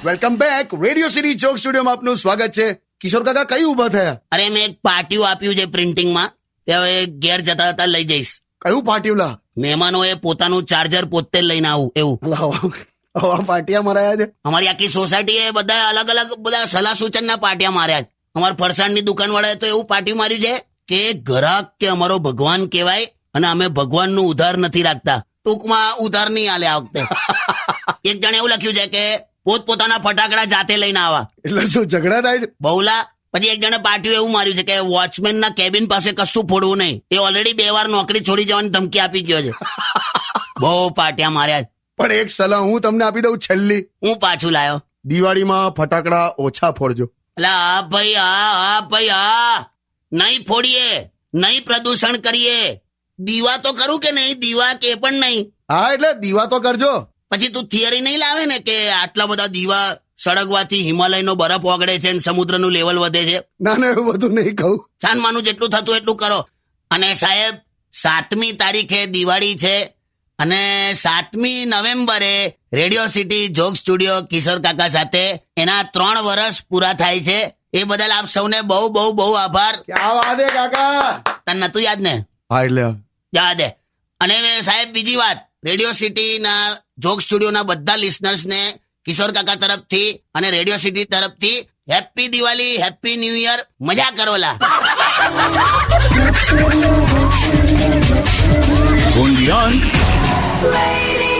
Welcome back. Radio city joke સ્ટુડિયોમાં આપનું સ્વાગત છે. કિશોર કાકા કઈ ઉભા થયા? અરે મેં એક પાટિયું આપ્યું છે પ્રિન્ટિંગમાં, તે હવે ઘેર જતા જતા લઈ જઈશ. કયું પાટિયું લા? મહેમાનોએ પોતાનું ચાર્જર પોતે લઈને આવું એવું. પાટિયા મરાયા છે. અમારી આખી સોસાયટીએ બધા અલગ અલગ બધા સલાહ સૂચનના પાટિયા માર્યા છે. અમારા ફરસાણની દુકાન વાળાએ તો એવું પાટિયું માર્યું છે કે ગ્રાહક કે અમારો ભગવાન કહેવાય અને અમે ભગવાનનું ઉધાર નથી રાખતા. ટૂંકમાં ઉધાર નહીં આલે આ વખતે. એક જણે એવું લખ્યું છે કે પોતપોતાના ફટાકડા જાતે લઈને આવા. એટલે શું ઝઘડા થાય છે? બહુલા. પછી એક જણે પાટિયું એવું માર્યું છે કે વોચમેનના કેબિન પાસે કશું ફોડવું નહીં, એ ઓલરેડી 2 વાર નોકરી છોડી જવાની ધમકી આપી ગયો છે. બહુ પાટિયા માર્યા. પણ એક સલાહ હું તમને આપી દઉં છેલ્લી. હું પાછું લાયો. દિવાળીમાં ફટાકડા ઓછા ફોડજો. એટલે હા ભાઈ નહીં ફોડીએ, નહીં પ્રદૂષણ કરીએ. દીવા તો કરું કે નહીં? દીવા કે પણ નહીં. હા એટલે દીવા તો કરજો. પછી તું થિયરી નહીં લાવે ને કે આટલા બધા દીવા સળગવાથી હિમાલયનો બરફ ઓગળે છે અને સમુદ્રનું લેવલ વધે છે. ના એવું બધું નહીં કહું. છાનમાનું જેટલું થતું એટલું કરો. અને સાહેબ 7મી તારીખે દિવાળી છે અને 7મી નવેમ્બરે રેડિયો સિટી જોક સ્ટુડિયો કિશોર કાકા સાથે એના 3 વર્ષ પૂરા થાય છે. એ બદલ આપ સૌને બહુ બહુ બહુ આભાર. ક્યાં વાત હે કાકા? તને નતું યાદ ને? હા એટલે યાદ હે. અને સાહેબ બીજી વાત, રેડિયો સિટીના જોક સ્ટુડિયોના બધા લિસનર્સને કિશોર કાકા તરફથી અને રેડિયો સિટી તરફથી happy Diwali, happy new year. મજા કરોલા. Only on Radio